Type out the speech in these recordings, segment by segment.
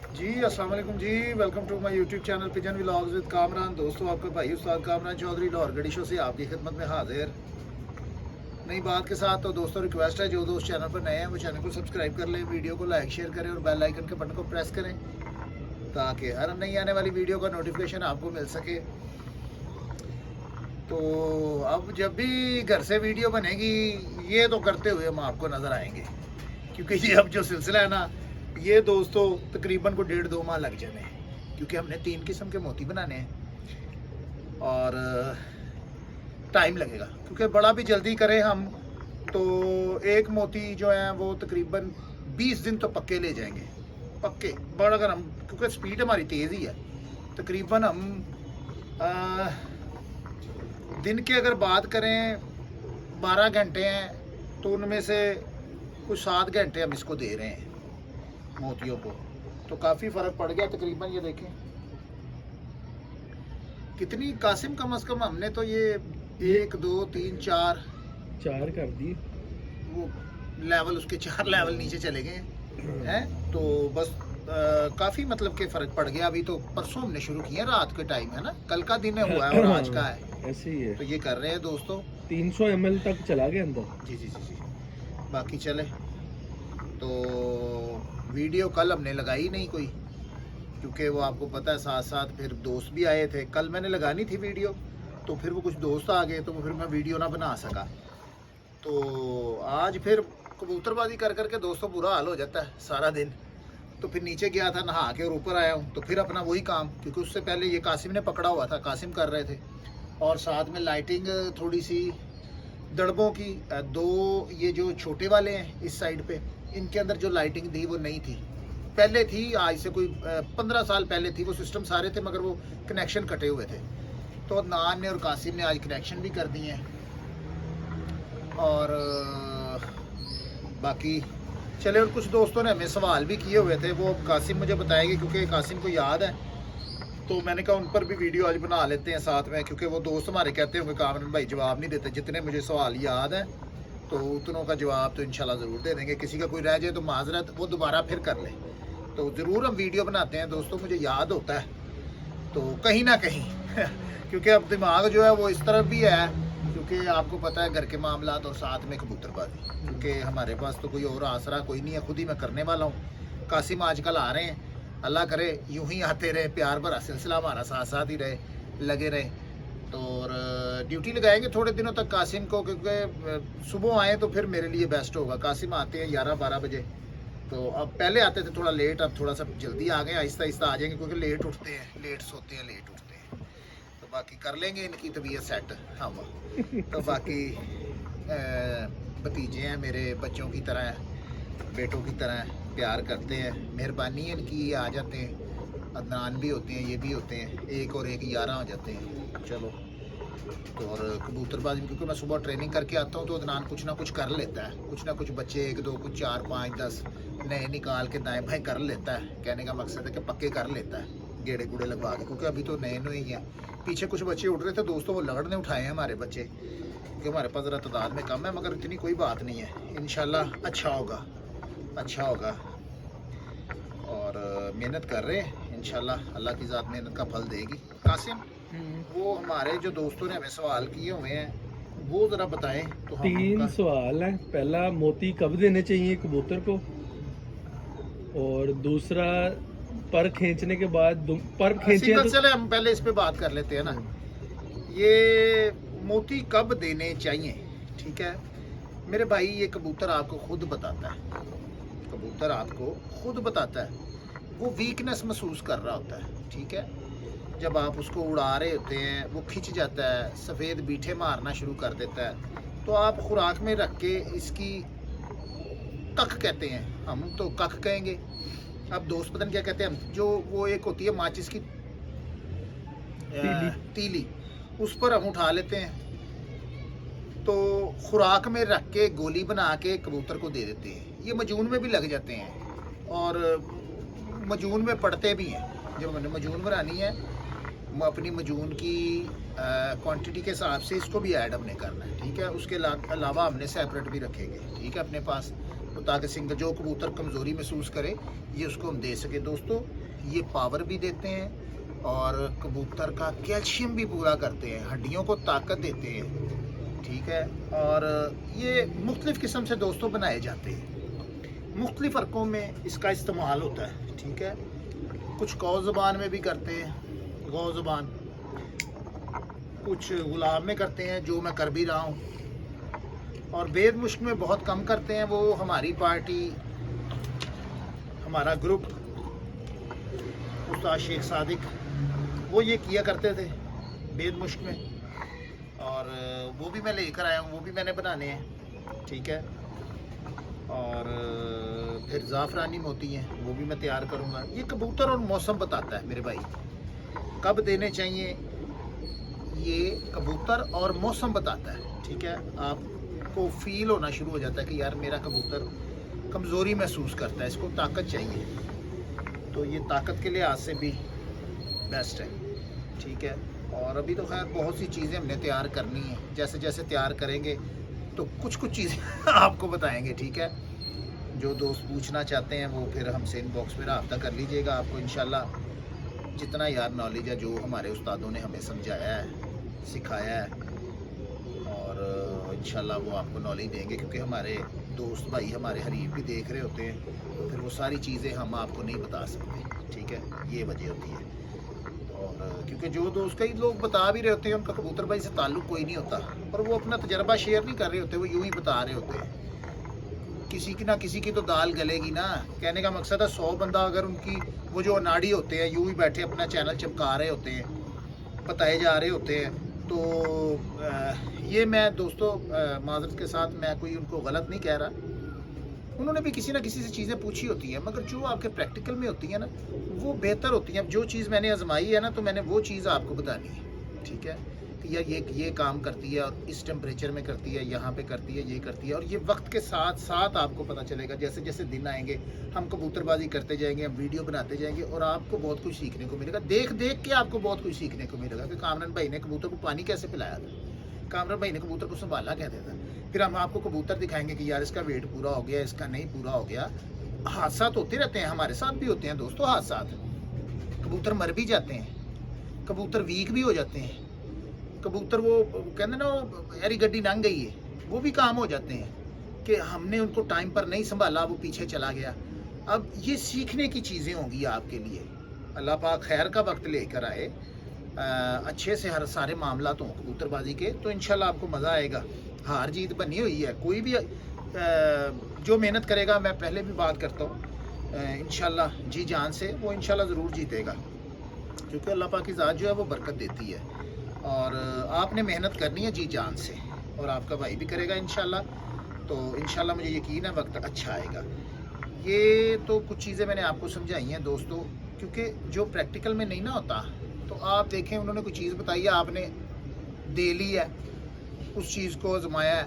जी अस्सलाम वालेकुम जी। Welcome to my YouTube channel pigeon vlogs with Kamran. दोस्तों, आपका भाई उस्ताद कामरान चौधरी लाहौर गडिशो से आपकी खिदमत में हाजिर नई बात के साथ। तो दोस्तों, रिक्वेस्ट है जो दोस्त चैनल पर नए हैं वो चैनल को सब्सक्राइब कर लें, वीडियो को लाइक शेयर करें और बेल आइकन के बटन को प्रेस करें ताकि हर नई आने वाली वीडियो का नोटिफिकेशन आपको मिल सके। तो अब जब भी घर से वीडियो बनेगी ये तो करते हुए हम आपको नज़र आएंगे, क्योंकि ये अब जो सिलसिला है ना, ये दोस्तों तकरीबन को 1.5-2 माह लग जाने हैं, क्योंकि हमने 3 किस्म के मोती बनाने हैं और टाइम लगेगा। क्योंकि बड़ा भी जल्दी करें हम तो एक मोती जो है वो तकरीबन 20 दिन तो पक्के ले जाएंगे, पक्के। बड़ा अगर हम, क्योंकि स्पीड हमारी तेज़ ही है, तकरीबन हम दिन के अगर बात करें 12 घंटे हैं तो उनमें से कुछ 7 घंटे हम इसको दे रहे हैं मोतियों को। तो काफ़ी फ़र्क पड़ गया तकरीबन। ये देखें कितनी कासिम, कम से कम हमने तो ये 1 2 3 4 कर दी वो लेवल, उसके 4 लेवल नीचे चले गए हैं। तो बस काफ़ी मतलब के फ़र्क पड़ गया। अभी तो परसों हमने शुरू किया, रात के टाइम है ना, कल का दिन है हुआ है और आज का है, ऐसे ही है। तो ये कर रहे हैं दोस्तों। 300 ml तक चला गया अंदर। जी जी जी जी। बाकी चले तो वीडियो कल हमने लगाई नहीं कोई, क्योंकि वो आपको पता है साथ साथ फिर दोस्त भी आए थे। कल मैंने लगानी थी वीडियो, तो फिर वो कुछ दोस्त आ गए, तो फिर मैं वीडियो ना बना सका। तो आज फिर कबूतरबाजी कर करके दोस्तों बुरा हाल हो जाता है सारा दिन। तो फिर नीचे गया था, नहा के और ऊपर आया हूँ, तो फिर अपना वही काम, क्योंकि उससे पहले ये कासिम ने पकड़ा हुआ था, कासिम कर रहे थे। और साथ में लाइटिंग थोड़ी सी दड़बों की, 2 ये जो छोटे वाले हैं इस साइड पे, इनके अंदर जो लाइटिंग थी वो नहीं थी, पहले थी, आज से कोई 15 साल पहले थी। वो सिस्टम सारे थे मगर वो कनेक्शन कटे हुए थे। तो नान ने और कासिम ने आज कनेक्शन भी कर दिए हैं। और बाकी चले, और कुछ दोस्तों ने हमें सवाल भी किए हुए थे, वो कासिम मुझे बताएंगे, क्योंकि कासिम को याद है। तो मैंने कहा उन पर भी वीडियो आज बना लेते हैं साथ में, क्योंकि वो दोस्त हमारे कहते होंगे कामरान भाई जवाब नहीं देते। जितने मुझे सवाल याद है तो उतनों का जवाब तो इंशाल्लाह ज़रूर दे देंगे। किसी का कोई रह जाए तो माजरत, वो दोबारा फिर कर ले। तो ज़रूर हम वीडियो बनाते हैं दोस्तों, मुझे याद होता है तो कहीं ना कहीं क्योंकि अब दिमाग जो है वो इस तरफ भी है, क्योंकि आपको पता है घर के मामलात और साथ में कबूतरबाजी, क्योंकि हमारे पास तो कोई और आसरा कोई नहीं है, खुद ही मैं करने वाला हूँ। कासिम आजकल आ रहे हैं, अल्लाह करे यूं ही आते रहे, प्यार भरा सिलसिला हमारा साथ साथ ही रहे, लगे रहे। तो और ड्यूटी लगाएंगे थोड़े दिनों तक कासिम को, क्योंकि सुबह आए तो फिर मेरे लिए बेस्ट होगा। कासिम आते हैं 11-12 बजे, तो अब पहले आते थे थोड़ा लेट, अब थोड़ा सा जल्दी आ गए, आहिस्ता आहिस्ता आ जाएंगे, क्योंकि लेट उठते हैं, लेट सोते हैं, लेट उठते हैं। तो बाकी कर लेंगे इनकी तबीयत सेट हम। तो बाकी भतीजे हैं मेरे, बच्चों की तरह हैं, बेटों की तरह प्यार करते हैं, मेहरबानी है इनकी, ये आ जाते हैं। अदनान भी होते हैं, ये भी होते हैं, एक और एक 11 हो जाते हैं। चलो, तो और कबूतरबाजी, क्योंकि मैं सुबह ट्रेनिंग करके आता हूँ तो अदनान कुछ ना कुछ कर लेता है, कुछ ना कुछ बच्चे 1 2 कुछ 4 5 10 नए निकाल के दाएँ बाएँ कर लेता है। कहने का मकसद है कि पक्के कर लेता है, गेड़े गुड़े लगवा के, क्योंकि अभी तो नए नए ही हैं। पीछे कुछ बच्चे उड़ रहे थे दोस्तों, वो लगड़ने उठाए हैं हमारे बच्चे, क्योंकि हमारे पास ज़रा तादाद में कम है, मगर इतनी कोई बात नहीं है, इंशाल्लाह अच्छा होगा, अच्छा होगा। और मेहनत कर रहे हैं, इंशाल्लाह अल्लाह की ज़ात मेहनत का फल देगी। कासिम, वो हमारे जो दोस्तों ने हमें सवाल किए हुए हैं वो ज़रा बताएं तो हम 3 सवाल है। पहला, मोती कब देने चाहिए कबूतर को, और दूसरा पर खींचने के बाद पर खींचे तो चले हम पहले इस पे बात कर लेते हैं ना। ये मोती कब देने चाहिए, ठीक है मेरे भाई, ये कबूतर आपको खुद बताता है, कबूतर आपको खुद बताता है, वो वीकनेस महसूस कर रहा होता है, ठीक है। जब आप उसको उड़ा रहे होते हैं वो खिंच जाता है, सफ़ेद बीठे मारना शुरू कर देता है, तो आप खुराक में रख के इसकी कख कहते हैं, हम तो कख कहेंगे, अब दोस्त पता नहीं क्या कहते हैं हम, जो वो एक होती है माचिस की तीली, उस पर हम उठा लेते हैं, तो खुराक में रख के गोली बना के कबूतर को दे देते हैं। ये मजून में भी लग जाते हैं और मजून में पड़ते भी हैं। जब मैंने मजून बनानी है, अपनी मजून की क्वांटिटी के हिसाब से इसको भी ऐड हमने करना है, ठीक है। उसके अलावा हमने सेपरेट भी रखेंगे, ठीक है, अपने पास। ताकि सिंगल जो कबूतर कमज़ोरी महसूस करे ये उसको हम दे सके दोस्तों। ये पावर भी देते हैं और कबूतर का कैल्शियम भी पूरा करते हैं, हड्डियों को ताकत देते हैं, ठीक है। और ये मुख्तलिफ़ किस्म से दोस्तों बनाए जाते हैं, मुख्तलिफ़ फ़र्कों में इसका इस्तेमाल होता है, ठीक है। कुछ कौ ज़बान में भी करते हैं, गौ ज़बान, कुछ गुलाब में करते हैं जो मैं कर भी रहा हूँ, और बेद मुश्क में बहुत कम करते हैं। वो हमारी पार्टी, हमारा ग्रुप, उस्ताद शेख सादिक, वो ये किया करते थे बेद मुश्क में, और वो भी मैं लेकर आया हूँ, वो भी मैंने बनाने हैं, ठीक है। और फिर ज़ाफ़रानी मोती हैं, वो भी मैं तैयार करूँगा। ये कबूतर और मौसम बताता है मेरे भाई, कब देने चाहिए, ये कबूतर और मौसम बताता है, ठीक है। आपको फील होना शुरू हो जाता है कि यार मेरा कबूतर कमज़ोरी महसूस करता है, इसको ताकत चाहिए, तो ये ताकत के लिहाज से भी बेस्ट है, ठीक है। और अभी तो खैर बहुत सी चीज़ें हमने तैयार करनी है, जैसे जैसे तैयार करेंगे तो कुछ कुछ चीज़ें आपको बताएंगे, ठीक है। जो दोस्त पूछना चाहते हैं वो फिर हमसे इनबॉक्स में रब्ता कर लीजिएगा। आपको इंशाल्लाह जितना यार नॉलेज है, जो हमारे उस्तादों ने हमें समझाया है, सिखाया है, और इंशाल्लाह वो आपको नॉलेज देंगे, क्योंकि हमारे दोस्त भाई, हमारे हरीफ भी देख रहे होते हैं, तो फिर वो सारी चीज़ें हम आपको नहीं बता सकते, ठीक है। ये वजह होती है। और क्योंकि जो दोस्त, कई लोग बता भी रहे होते हैं, उनका कबूतर भाई से ताल्लुक़ कोई नहीं होता, और वो अपना तजर्बा शेयर नहीं कर रहे होते, वो यूँ ही बता रहे होते हैं। किसी की ना किसी की तो दाल गलेगी ना। कहने का मकसद है 100 बंदा अगर उनकी, वो जो अनाड़ी होते हैं यूँ ही बैठे अपना चैनल चमका रहे होते हैं, बताए जा रहे होते हैं, तो ये मैं दोस्तों माज़रत के साथ मैं कोई उनको गलत नहीं कह रहा, उन्होंने भी किसी ना किसी से चीज़ें पूछी होती हैं, मगर जो आपके प्रैक्टिकल में होती हैं ना वो बेहतर होती हैं। अब जो चीज़ मैंने आजमाई है ना, तो मैंने वो चीज़ आपको बतानी है, ठीक है, कि यार ये काम करती है, और इस टेम्परेचर में करती है, यहाँ पे करती है, ये करती है। और ये वक्त के साथ साथ आपको पता चलेगा, जैसे जैसे दिन आएंगे हम कबूतरबाजी करते जाएंगे, हम वीडियो बनाते जाएंगे, और आपको बहुत कुछ सीखने को मिलेगा। देख देख के आपको बहुत कुछ सीखने को मिलेगा कि कामरान भाई ने कबूतर को पानी कैसे पिलाया था, कामरान भाई ने कबूतर को संभाला कहते था। फिर हम आपको कबूतर दिखाएंगे कि यार इसका वेट पूरा हो गया, इसका नहीं पूरा हो गया। हादसा होते रहते हैं, हमारे साथ भी होते हैं दोस्तों हादसा, कबूतर मर भी जाते हैं, कबूतर वीक भी हो जाते हैं, कबूतर वो कहते ना यारी गड्डी लंघ गई है, वो भी काम हो जाते हैं कि हमने उनको टाइम पर नहीं संभाला, वो पीछे चला गया। अब ये सीखने की चीज़ें होंगी आपके लिए, अल्लाह पाक खैर का वक्त लेकर आए, अच्छे से हर सारे मामला हों कबूतरबाजी के, तो इंशाल्लाह आपको मज़ा आएगा। हार जीत बनी हुई है, कोई भी जो मेहनत करेगा, मैं पहले भी बात करता हूँ, इंशाल्लाह जी जान से वो इंशाल्लाह ज़रूर जीतेगा, क्योंकि अल्लाह पाक की ज़ात जो है वो बरकत देती है, और आपने मेहनत करनी है जी जान से, और आपका भाई भी करेगा इंशाल्लाह। तो इंशाल्लाह मुझे यकीन है वक्त अच्छा आएगा। ये तो कुछ चीज़ें मैंने आपको समझाई हैं दोस्तों, क्योंकि जो प्रैक्टिकल में नहीं ना होता, तो आप देखें उन्होंने कोई चीज़ बताई है, आपने दे ली है, उस चीज़ को आजमाया है,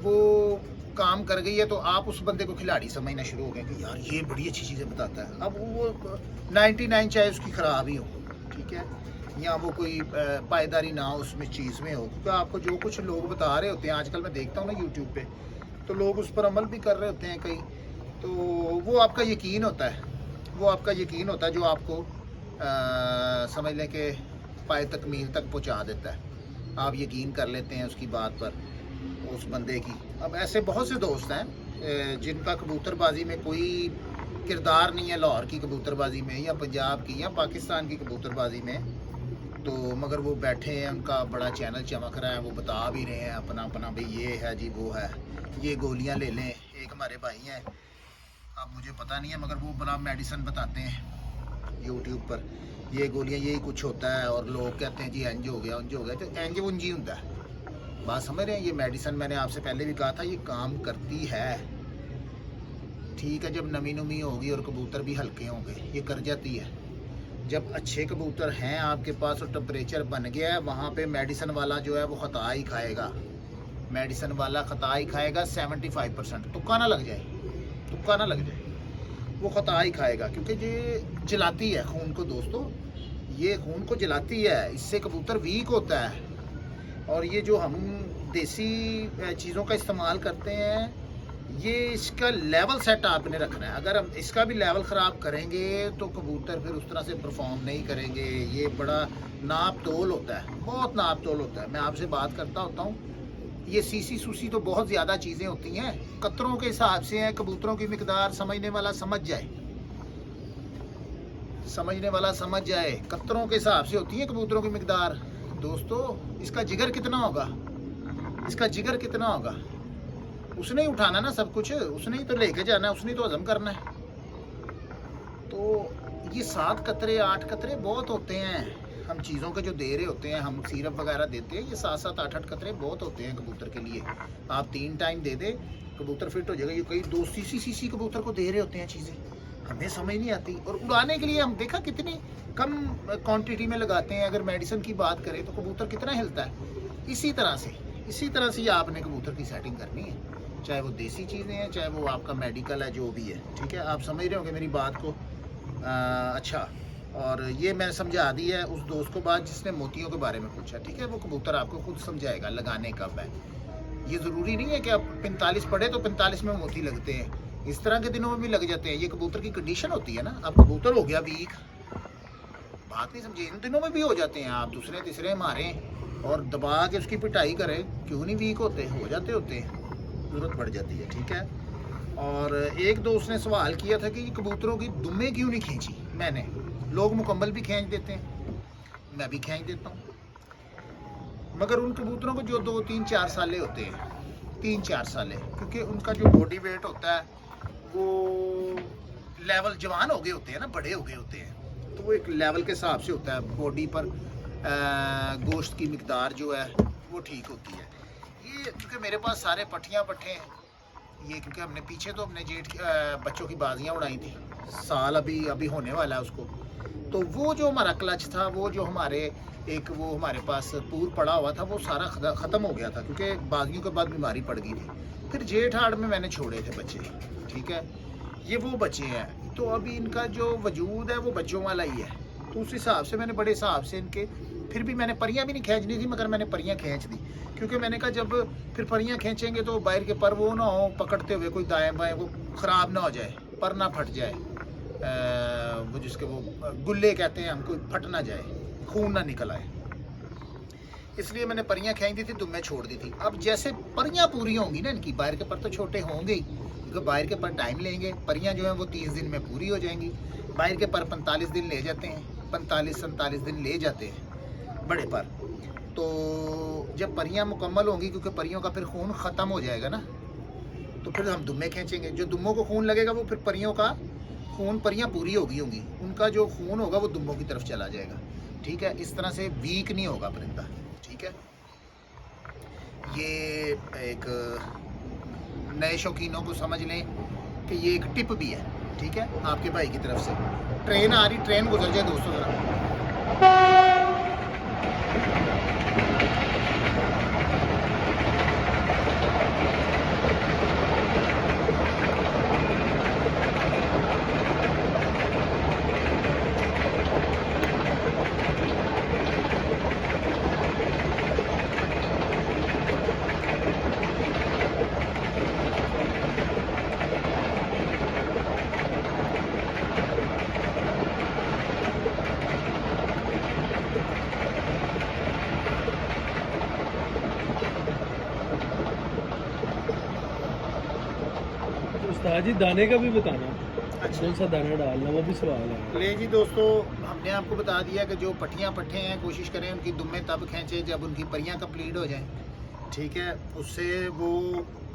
वो काम कर गई है, तो आप उस बंदे को खिलाड़ी समझना शुरू हो गए कि यार ये बड़ी अच्छी चीज़ें बताता है। अब वो 99 चाहे उसकी ख़राब ही हो, ठीक है, या वो कोई पायदारी ना हो उसमें चीज़ में हो, क्योंकि आपको जो कुछ लोग बता रहे होते हैं, आजकल मैं देखता हूँ ना यूट्यूब पे, तो लोग उस पर अमल भी कर रहे होते हैं कई, तो वो आपका यकीन होता है, वो आपका यकीन होता है जो आपको समझ लें कि पाए तकमील तक पहुँचा देता है। आप यकीन कर लेते हैं उसकी बात पर, उस बंदे की। अब ऐसे बहुत से दोस्त हैं जिनका कबूतरबाजी में कोई किरदार नहीं है, लाहौर की कबूतरबाजी में या पंजाब की या पाकिस्तान की कबूतरबाजी में, तो मगर वो बैठे हैं, उनका बड़ा चैनल चमक रहा है, वो बता भी रहे हैं अपना अपना, भाई ये है जी, वो है, ये गोलियां ले लें। एक हमारे भाई हैं, अब मुझे पता नहीं है, मगर वो बड़ा मेडिसिन बताते हैं यूट्यूब पर, ये गोलियां यही कुछ होता है, और लोग कहते हैं जी इंज हो गया, उंज हो गया, तो इंज उंज ही होता है। बात समझ रहे हैं? ये मेडिसिन मैंने आपसे पहले भी कहा था, ये काम करती है, ठीक है। जब नमी नुमी होगी और कबूतर भी हल्के होंगे, ये कर जाती है। जब अच्छे कबूतर हैं आपके पास और टेम्परेचर बन गया है, वहाँ पे मेडिसिन वाला जो है वो ख़ता ही खाएगा, मेडिसिन वाला ख़ता ही खाएगा 75%। तुक्का ना लग जाए, तुक्का ना लग जाए, वो ख़ता ही खाएगा, क्योंकि ये जलाती है खून को दोस्तों, ये खून को जलाती है, इससे कबूतर वीक होता है। और ये जो हम देसी चीज़ों का इस्तेमाल करते हैं, ये इसका लेवल सेट आपने रखना है। अगर हम इसका भी लेवल ख़राब करेंगे तो कबूतर फिर उस तरह से परफॉर्म नहीं करेंगे। ये बड़ा नाप तोल होता है, बहुत नाप तोल होता है। मैं आपसे बात करता होता हूँ, ये सीसी सूसी तो बहुत ज़्यादा चीज़ें होती हैं, कतरों के हिसाब से हैं। कबूतरों की मिकदार समझने वाला समझ जाए, समझने वाला समझ जाए। कतरों के हिसाब से होती है कबूतरों की मिकदार। दोस्तों, इसका जिगर कितना होगा, इसका जिगर कितना होगा? उसने ही उठाना ना सब कुछ, उसने ही तो लेके जाना है, उसने ही तो हजम करना है। तो ये 7 कतरे 8 कतरे बहुत होते हैं। हम चीज़ों के जो दे रहे होते हैं, हम सिरप वगैरह देते हैं, ये 7-7 8-8 कतरे बहुत होते हैं कबूतर के लिए। आप 3 टाइम दे दे, कबूतर फिट हो जाएगा। ये कई 2 सीसी कबूतर को दे रहे होते हैं चीज़ें, हमें समझ नहीं आती। और उड़ाने के लिए हम देखा कितनी कम क्वांटिटी में लगाते हैं। अगर मेडिसिन की बात करें तो कबूतर कितना हिलता है। इसी तरह से ही आपने कबूतर की सेटिंग करनी है, चाहे वो देसी चीज़ें हैं, चाहे वो आपका मेडिकल है, जो भी है। ठीक है, आप समझ रहे होंगे मेरी बात को। अच्छा, और ये मैंने समझा दी है उस दोस्त को बात जिसने मोतियों के बारे में पूछा। ठीक है, वो कबूतर आपको खुद समझाएगा लगाने कब है। ये ज़रूरी नहीं है कि आप 45 पढ़े तो 45 में मोती लगते हैं, इस तरह के दिनों में भी लग जाते हैं। ये कबूतर की कंडीशन होती है ना। अब कबूतर हो गया वीक, बात नहीं समझे, इन दिनों में भी हो जाते हैं। आप दूसरे तीसरे मारें और दबा के उसकी पिटाई करें, क्यों नहीं वीक होते, हो जाते हैं, ज़रूरत पड़ जाती है। ठीक है, और एक दोस्त ने सवाल किया था कि कबूतरों की दुम्में क्यों नहीं खींची मैंने। लोग मुकम्मल भी खींच देते हैं, मैं भी खींच देता हूँ, मगर उन कबूतरों को जो 2 3 4 साले होते हैं, 3 4 साले, क्योंकि उनका जो बॉडी वेट होता है वो लेवल, जवान हो गए होते हैं ना, बड़े हो गए होते हैं, तो वो एक लेवल के हिसाब से होता है। बॉडी पर गोश्त की मिकदार जो है वो ठीक होती है। ये क्योंकि मेरे पास सारे पट्ठे हैं, ये क्योंकि हमने पीछे तो अपने जेठ बच्चों की बाजियाँ उड़ाई थी, साल अभी होने वाला है उसको। तो वो जो हमारा क्लच था, वो जो वो हमारे पास पूर पड़ा हुआ था, वो सारा ख़त्म हो गया था, क्योंकि बाजियों के बाद बीमारी पड़ गई थी। फिर जेठ हाड़ में मैंने छोड़े थे बच्चे। ठीक है, ये वो बच्चे हैं, तो अभी इनका जो वजूद है वो बच्चों वाला ही है। तो उस हिसाब से मैंने बड़े हिसाब से इनके, फिर भी मैंने परियां भी नहीं खींचनी थी, मगर मैंने परियां खींच दी, क्योंकि मैंने कहा जब फिर परियां खींचेंगे तो बाहर के पर वो ना हो पकड़ते हुए कोई दाएं बाएं, वो ख़राब ना हो जाए, पर ना फट जाए, वो जिसके वो गुल्ले कहते हैं हम, कोई फट ना जाए, खून ना निकल आए। इसलिए मैंने परियां खींच दी थी, दुम्में छोड़ दी थी। अब जैसे परियां पूरी होंगी ना इनकी, बाहर के पर तो छोटे होंगे ही, क्योंकि बाहर के पर टाइम लेंगे। परियां जो हैं वो 30 दिन में पूरी हो जाएंगी। बाहर के पर 45 दिन ले जाते हैं, 45-47 दिन ले जाते हैं बड़े पर। तो जब परियां मुकम्मल होंगी, क्योंकि परियों का फिर खून ख़त्म हो जाएगा ना, तो फिर हम दुम्मे खींचेंगे। जो दुम्मों को खून लगेगा वो फिर परियों का खून, परियां पूरी हो गई होंगी, उनका जो खून होगा वो दुम्मों की तरफ चला जाएगा। ठीक है, इस तरह से वीक नहीं होगा परिंदा। ठीक है, ये एक नए शौकीनों को समझ लें कि ये एक टिप भी है। ठीक है, आपके भाई की तरफ से। ट्रेन आ रही, ट्रेन गुजर जाए दोस्तों ज़रा। उस्ताद जी, दाने का भी बताना, अच्छा, कौन सा दाना डालना, वो भी सवाल है। ले जी दोस्तों, हमने आपको बता दिया कि जो पट्टे हैं, कोशिश करें उनकी दुम्में तब खींचे जब उनकी परियां कंप्लीट हो जाएं। ठीक है, उससे वो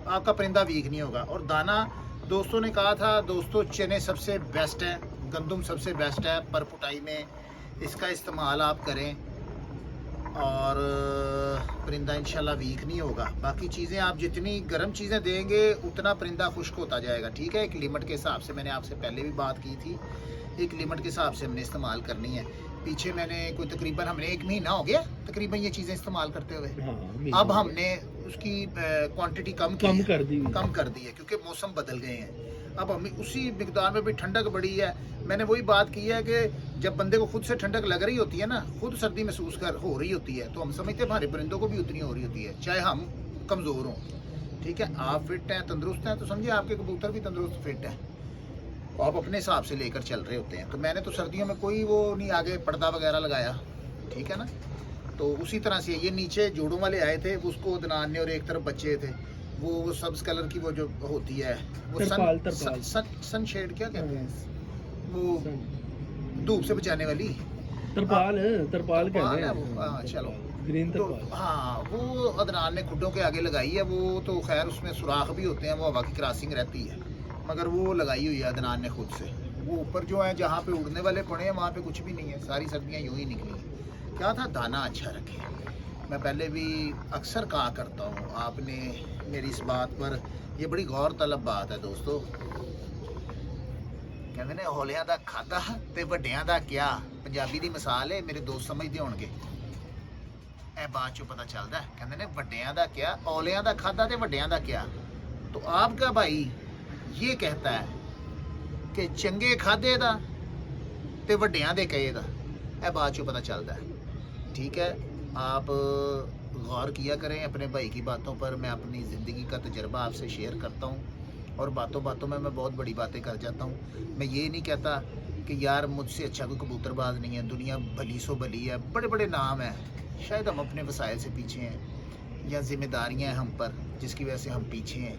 आपका परिंदा वीक नहीं होगा। और दाना दोस्तों ने कहा था, दोस्तों चने सबसे बेस्ट है, गंदम सबसे बेस्ट है पर पुटाई में, इसका इस्तेमाल आप करें और परिंदा इंशाल्लाह वीक नहीं होगा। बाकी चीज़ें आप जितनी गर्म चीज़ें देंगे उतना परिंदा खुश्क होता जाएगा। ठीक है, एक लिमिट के हिसाब से, मैंने आपसे पहले भी बात की थी, एक लिमिट के हिसाब से हमने इस्तेमाल करनी है। पीछे मैंने कोई तकरीबन, हमने 1 महीना हो गया तकरीबन ये चीज़ें इस्तेमाल करते हुए। हाँ, अब हमने उसकी क्वांटिटी कम कर दी है, क्योंकि मौसम बदल गए हैं। अब हमें उसी मिकदार में भी ठंडक बढ़ी है। मैंने वही बात की है कि जब बंदे को खुद से ठंडक लग रही होती है ना, खुद सर्दी महसूस हो रही होती है, तो हम समझते हैं हमारे परिंदों को भी उतनी हो रही होती है, चाहे हम कमज़ोर हों। ठीक है, आप फिट हैं, तंदुरुस्त हैं, तो समझिए आपके कबूतर भी तंदुरुस्त फिट हैं। आप अपने हिसाब से लेकर चल रहे होते हैं। तो मैंने तो सर्दियों में कोई वो नहीं आगे पर्दा वगैरह लगाया, ठीक है ना। तो उसी तरह से ये नीचे जोड़ों वाले आए थे, उसको अदनान ने और एक तरफ बच्चे थे, वो सब्ज कलर की वो जो होती है वो तरपाल, सन तरपाल। सनशेड क्या कहते हैं वो, सन- धूप से बचाने वाली तरपाल है, तरपाल कहते है हैं। वो। हाँ चलो, ग्रीन तो तरपाल। हाँ वो अदनान ने खुडों के आगे लगाई है। वो तो खैर उसमें सुराख भी होते हैं, वो हवा की क्रॉसिंग रहती है, मगर वो लगाई हुई है अदनान ने खुद से। वो ऊपर जो है जहाँ पे उड़ने वाले पड़े हैं वहाँ पे कुछ भी नहीं है, सारी सर्दियाँ यूँ ही निकली हैं। क्या था, दाना अच्छा रखे। मैं पहले भी अक्सर कहा करता हूँ, आपने मेरी इस बात पर, ये बड़ी गौर तलब बात है दोस्तों। कहते ने हौलियां दा खादा ते वड्डियां दा क्या, पंजाबी दी मिसाल है, मेरे दोस्त समझते होणगे। ਇਹ ਬਾਅਦ ਚੋਂ पता चलता है, कहते ने ਵੱਡਿਆਂ ਦਾ क्या, औलियां दा खादा ते ਵੱਡਿਆਂ दा क्या। तो आपका भाई ये कहता है कि चंगे खादे दा ते ਵੱਡਿਆਂ दे कहे दा, ਇਹ ਬਾਅਦ चों पता चलता है। ठीक है, आप गौर किया करें अपने भाई की बातों पर। मैं अपनी ज़िंदगी का तजर्बा आपसे शेयर करता हूँ और बातों बातों में मैं बहुत बड़ी बातें कर जाता हूँ। मैं ये नहीं कहता कि यार मुझसे अच्छा कोई कबूतरबाज नहीं है, दुनिया भली सो भली है, बड़े बड़े नाम हैं, शायद हम अपने वसाइल से पीछे हैं या जिम्मेदारियां हैं हम पर जिसकी वजह से हम पीछे हैं।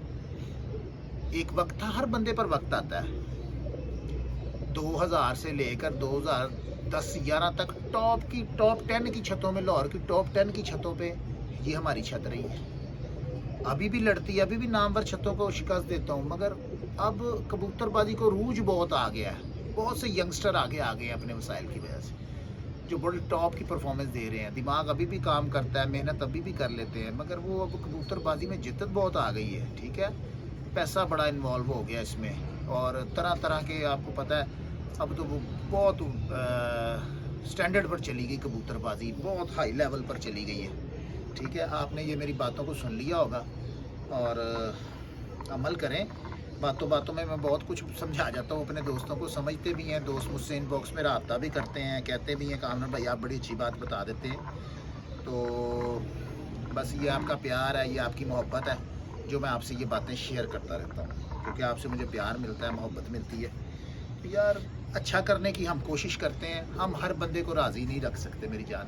एक वक्त था, हर बंदे पर वक्त आता है। 2000 से लेकर 2010-11 तक टॉप 10 की छतों में, लाहौर की टॉप 10 की छतों पे ये हमारी छत रही है। अभी भी लड़ती है, अभी भी नामवर छतों को शिकस्त देता हूँ, मगर अब कबूतरबाजी को रूज बहुत आ गया है। बहुत से यंगस्टर आगे आ गए हैं अपने वसाइल की वजह से, जो बड़ी टॉप की परफॉर्मेंस दे रहे हैं। दिमाग अभी भी काम करता है, मेहनत अभी भी कर लेते हैं, मगर वो अब कबूतरबाजी में जिद्दत बहुत आ गई है। ठीक है, पैसा बड़ा इन्वॉल्व हो गया इसमें, और तरह तरह के, आपको पता है अब तो वो बहुत स्टैंडर्ड पर चली गई कबूतरबाजी, बहुत हाई लेवल पर चली गई है। ठीक है, आपने ये मेरी बातों को सुन लिया होगा और अमल करें। बातों बातों में मैं बहुत कुछ समझा जाता हूँ अपने दोस्तों को, समझते भी हैं दोस्त, मुझसे इनबॉक्स में रब्ता भी करते हैं, कहते भी हैं कामरान भाई आप बड़ी अच्छी बात बता देते हैं। तो बस ये आपका प्यार है, ये आपकी मोहब्बत है, जो मैं आपसे ये बातें शेयर करता रहता हूँ, क्योंकि आपसे मुझे प्यार मिलता है, मोहब्बत मिलती है। तो यार अच्छा करने की हम कोशिश करते हैं, हम हर बंदे को राज़ी नहीं रख सकते मेरी जान।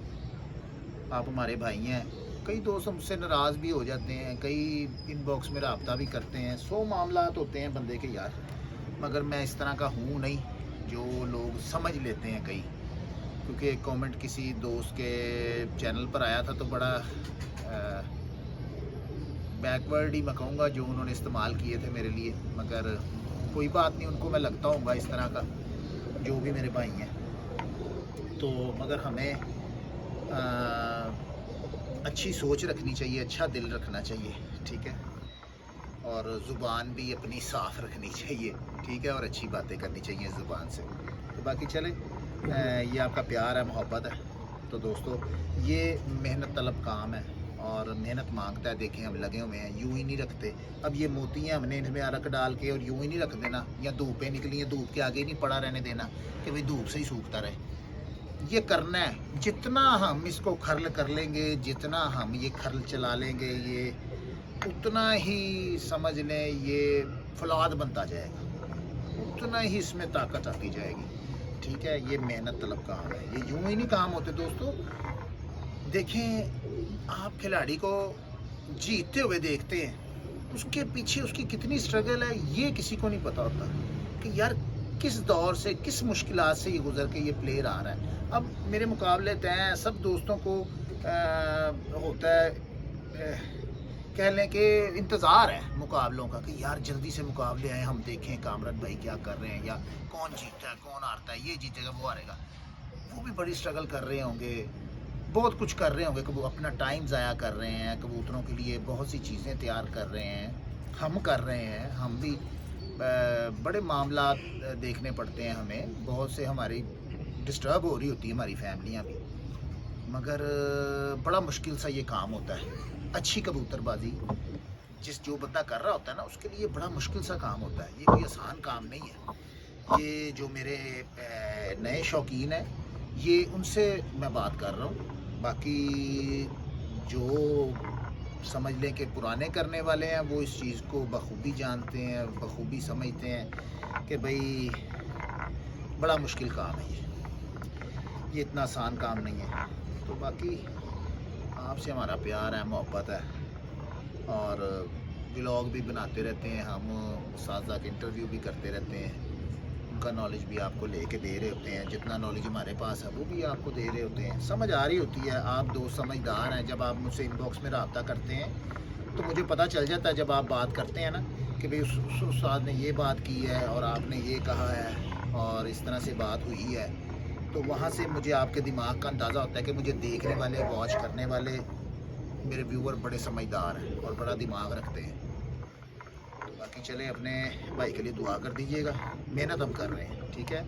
आप हमारे भाई हैं, कई दोस्त मुझसे नाराज़ भी हो जाते हैं, कई इनबॉक्स में रब्ता भी करते हैं, 100 मामलात होते हैं बंदे के यार, मगर मैं इस तरह का हूँ नहीं जो लोग समझ लेते हैं कई। क्योंकि एक कमेंट किसी दोस्त के चैनल पर आया था, तो बड़ा बैकवर्ड ही मैं कहूँगा जो उन्होंने इस्तेमाल किए थे मेरे लिए, मगर कोई बात नहीं, उनको मैं लगता हूँ इस तरह का, जो भी मेरे भाई हैं। तो मगर हमें अच्छी सोच रखनी चाहिए, अच्छा दिल रखना चाहिए, ठीक है, और ज़ुबान भी अपनी साफ़ रखनी चाहिए, ठीक है, और अच्छी बातें करनी चाहिए ज़ुबान से। तो बाकी चले, ये आपका प्यार है, मोहब्बत है। तो दोस्तों ये मेहनत तलब काम है और मेहनत मांगता है। देखें हम लगे हुए हैं, यूँ ही नहीं रखते। अब ये मोती हैं, हमने इनमें अरक डाल के और यूँ ही नहीं रख देना, या धूप पे निकली है, धूप के आगे नहीं पड़ा रहने देना कि भाई धूप से ही सूखता रहे। ये करना है, जितना हम इसको खर्ल कर लेंगे, जितना हम ये खर्ल चला लेंगे, ये उतना ही समझ लें ये फौलाद बनता जाएगा, उतना ही इसमें ताकत आती जाएगी। ठीक है, ये मेहनत तलब काम है, ये यूं ही नहीं काम होते दोस्तों। देखें आप खिलाड़ी को जीतते हुए देखते हैं, उसके पीछे उसकी कितनी स्ट्रगल है ये किसी को नहीं पता होता कि यार किस दौर से, किस मुश्किलात से ये गुजर के ये प्लेयर आ रहा है। अब मेरे मुकाबले तय हैं, सब दोस्तों को होता है, कह लें कि इंतज़ार है मुकाबलों का कि यार जल्दी से मुकाबले आए, हम देखें कामरान भाई क्या कर रहे हैं, या कौन जीतता है, कौन हारता है, ये जीतेगा वो हारेगा। वो भी बड़ी स्ट्रगल कर रहे होंगे, बहुत कुछ कर रहे होंगे, कबू अपना टाइम ज़ाया कर रहे हैं, कबूतरों के लिए बहुत सी चीज़ें तैयार कर रहे हैं, हम कर रहे हैं, हम भी बड़े मामला देखने पड़ते हैं हमें, बहुत से हमारी डिस्टर्ब हो रही होती है हमारी फैमिलियाँ भी, मगर बड़ा मुश्किल सा ये काम होता है। अच्छी कबूतरबाजी जो बंदा कर रहा होता है ना, उसके लिए बड़ा मुश्किल सा काम होता है, ये कोई आसान काम नहीं है। ये जो मेरे नए शौकीन हैं, ये उनसे मैं बात कर रहा हूँ। बाकी जो समझ लें कि पुराने करने वाले हैं वो इस चीज़ को बखूबी जानते हैं, बखूबी समझते हैं कि भाई बड़ा मुश्किल काम है ये इतना आसान काम नहीं है। तो बाकी आपसे हमारा प्यार है, मोहब्बत है, और व्लॉग भी बनाते रहते हैं हम, साथ साथ इंटरव्यू भी करते रहते हैं, उनका नॉलेज भी आपको लेके दे रहे होते हैं, जितना नॉलेज हमारे पास है वो भी आपको दे रहे होते हैं। समझ आ रही होती है, आप दोस्त समझदार हैं। जब आप मुझसे इनबॉक्स में रब्ता करते हैं तो मुझे पता चल जाता है, जब आप बात करते हैं ना कि भाई उस उस्ताद ने ये बात की है और आपने ये कहा है और इस तरह से बात हुई है, तो वहाँ से मुझे आपके दिमाग का अंदाज़ा होता है कि मुझे देखने वाले, वॉच करने वाले मेरे व्यूवर बड़े समझदार हैं और बड़ा दिमाग रखते हैं। तो बाकी चले, अपने भाई के लिए दुआ कर दीजिएगा, मेहनत हम कर रहे हैं, ठीक है।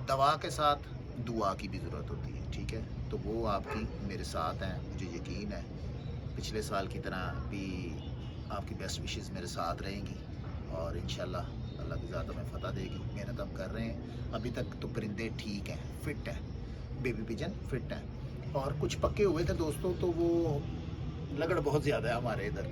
दवा के साथ दुआ की भी ज़रूरत होती है, ठीक है। तो वो आपकी मेरे साथ हैं, मुझे यकीन है पिछले साल की तरह भी आपकी बेस्ट विशेस मेरे साथ रहेंगी और इंशाल्लाह अल्लाह की ज़ात हमें फ़तह देगी। मेहनत हम कर रहे हैं। अभी तक तो परिंदे ठीक हैं, फिट हैं, बेबी पिजन फिट हैं, और कुछ पक्के हुए थे दोस्तों, तो वो लगड़ बहुत ज़्यादा है हमारे इधर,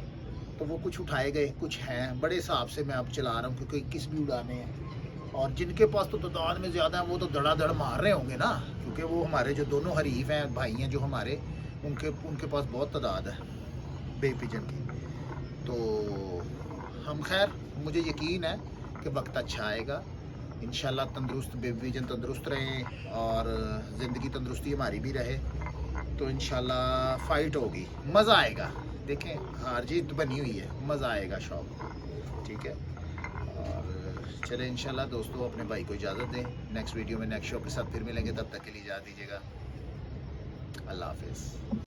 तो वो कुछ उठाए गए, कुछ हैं। बड़े हिसाब से मैं अब चला रहा हूँ क्योंकि 21 भी उड़ाने हैं, और जिनके पास तो तादाद में ज़्यादा है वो तो धड़ाधड़ मार रहे होंगे ना, क्योंकि वो हमारे जो दोनों हरीफ हैं, भाई हैं जो हमारे, उनके पास बहुत तादाद है बेबी पिजन की। तो हम खैर, मुझे यकीन है कि वक्त अच्छा आएगा इंशाल्लाह। तंदुरुस्त बेबी पिजन तंदुरुस्त रहें और ज़िंदगी तंदुरुस्ती हमारी भी रहे, तो इंशाल्लाह फ़ाइट होगी, मज़ा आएगा। देखें, हार जीत बनी हुई है, मज़ा आएगा शौक, ठीक है। और चले इंशाल्लाह दोस्तों, अपने भाई को इजाज़त दें। नेक्स्ट वीडियो में नेक्स्ट शो के साथ फिर मिलेंगे, तब तक के लिए इजाज़त दीजिएगा। अल्लाह हाफिज़।